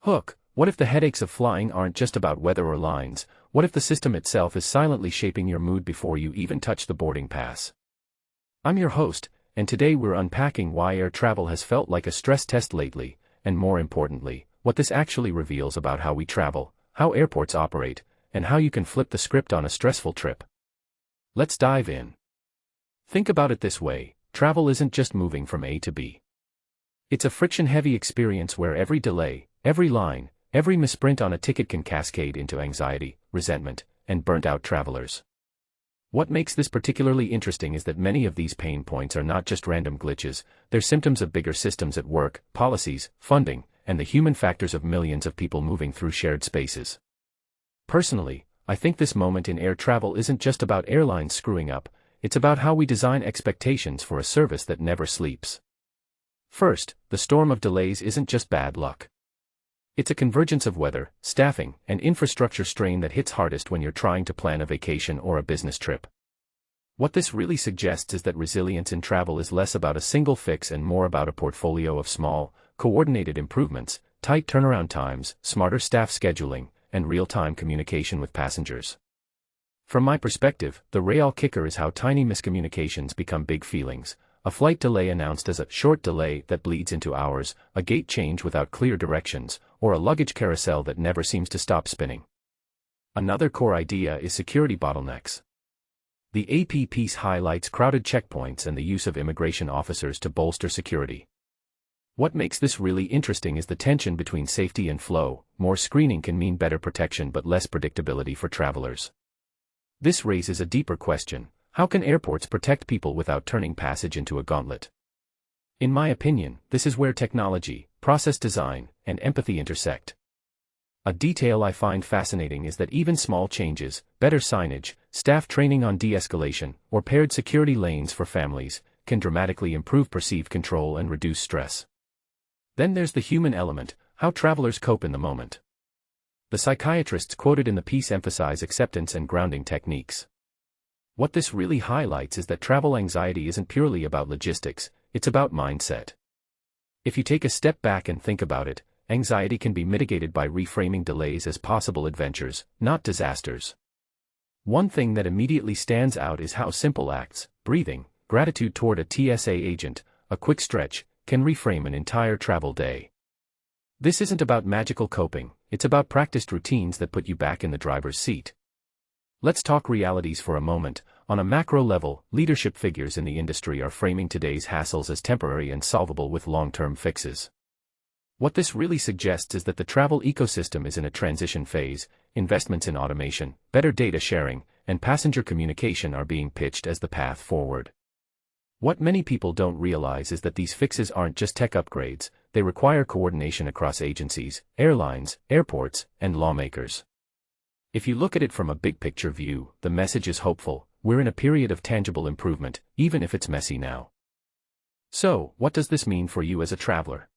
Hook, what if the headaches of flying aren't just about weather or lines? What if the system itself is silently shaping your mood before you even touch the boarding pass? I'm your host, and today we're unpacking why air travel has felt like a stress test lately, and more importantly, what this actually reveals about how we travel, how airports operate, and how you can flip the script on a stressful trip. Let's dive in. Think about it this way: travel isn't just moving from A to B. It's a friction-heavy experience where every delay, every line, every misprint on a ticket can cascade into anxiety, resentment, and burnt-out travelers. What makes this particularly interesting is that many of these pain points are not just random glitches, they're symptoms of bigger systems at work, policies, funding, and the human factors of millions of people moving through shared spaces. Personally, I think this moment in air travel isn't just about airlines screwing up, it's about how we design expectations for a service that never sleeps. First, the storm of delays isn't just bad luck. It's a convergence of weather, staffing, and infrastructure strain that hits hardest when you're trying to plan a vacation or a business trip. What this really suggests is that resilience in travel is less about a single fix and more about a portfolio of small, coordinated improvements, tight turnaround times, smarter staff scheduling, and real-time communication with passengers. From my perspective, the real kicker is how tiny miscommunications become big feelings. A flight delay announced as a short delay that bleeds into hours, a gate change without clear directions, or a luggage carousel that never seems to stop spinning. Another core idea is security bottlenecks. The AP piece highlights crowded checkpoints and the use of immigration officers to bolster security. What makes this really interesting is the tension between safety and flow. More screening can mean better protection but less predictability for travelers. This raises a deeper question: how can airports protect people without turning passage into a gauntlet? In my opinion, this is where technology, process design, and empathy intersect. A detail I find fascinating is that even small changes, better signage, staff training on de-escalation, or paired security lanes for families, can dramatically improve perceived control and reduce stress. Then there's the human element, how travelers cope in the moment. The psychiatrists quoted in the piece emphasize acceptance and grounding techniques. What this really highlights is that travel anxiety isn't purely about logistics, it's about mindset. If you take a step back and think about it, anxiety can be mitigated by reframing delays as possible adventures, not disasters. One thing that immediately stands out is how simple acts, breathing, gratitude toward a TSA agent, a quick stretch, can reframe an entire travel day. This isn't about magical coping, it's about practiced routines that put you back in the driver's seat. Let's talk realities for a moment. On a macro level, leadership figures in the industry are framing today's hassles as temporary and solvable with long-term fixes. What this really suggests is that the travel ecosystem is in a transition phase. Investments in automation, better data sharing, and passenger communication are being pitched as the path forward. What many people don't realize is that these fixes aren't just tech upgrades, they require coordination across agencies, airlines, airports, and lawmakers. If you look at it from a big-picture view, the message is hopeful. We're in a period of tangible improvement, even if it's messy now. So, what does this mean for you as a traveler?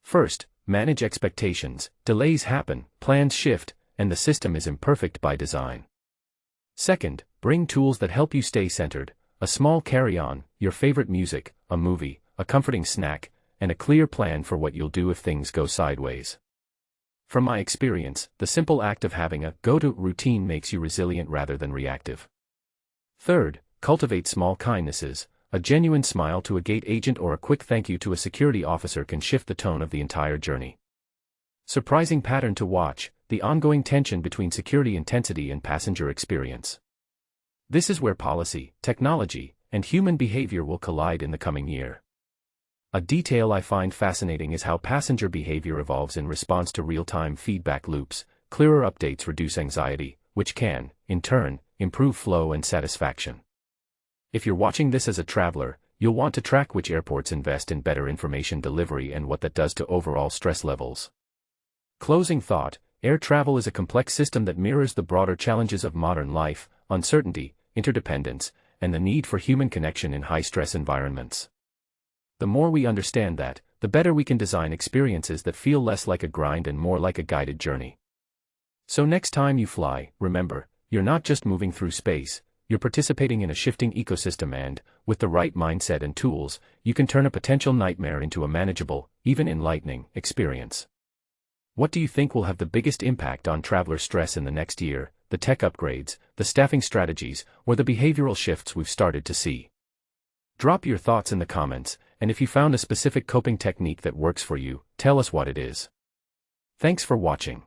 First, manage expectations. Delays happen, plans shift, and the system is imperfect by design. Second, bring tools that help you stay centered. A small carry-on, your favorite music, a movie, a comforting snack, and a clear plan for what you'll do if things go sideways. From my experience, the simple act of having a go-to routine makes you resilient rather than reactive. Third, cultivate small kindnesses. A genuine smile to a gate agent or a quick thank you to a security officer can shift the tone of the entire journey. Surprising pattern to watch: the ongoing tension between security intensity and passenger experience. This is where policy, technology, and human behavior will collide in the coming year. A detail I find fascinating is how passenger behavior evolves in response to real-time feedback loops. Clearer updates reduce anxiety, which can, in turn, improve flow and satisfaction. If you're watching this as a traveler, you'll want to track which airports invest in better information delivery and what that does to overall stress levels. Closing thought: air travel is a complex system that mirrors the broader challenges of modern life: uncertainty, interdependence, and the need for human connection in high-stress environments. The more we understand that, the better we can design experiences that feel less like a grind and more like a guided journey. So next time you fly, remember, you're not just moving through space, you're participating in a shifting ecosystem and, with the right mindset and tools, you can turn a potential nightmare into a manageable, even enlightening, experience. What do you think will have the biggest impact on traveler stress in the next year, the tech upgrades, the staffing strategies, or the behavioral shifts we've started to see? Drop your thoughts in the comments, and if you found a specific coping technique that works for you, tell us what it is. Thanks for watching.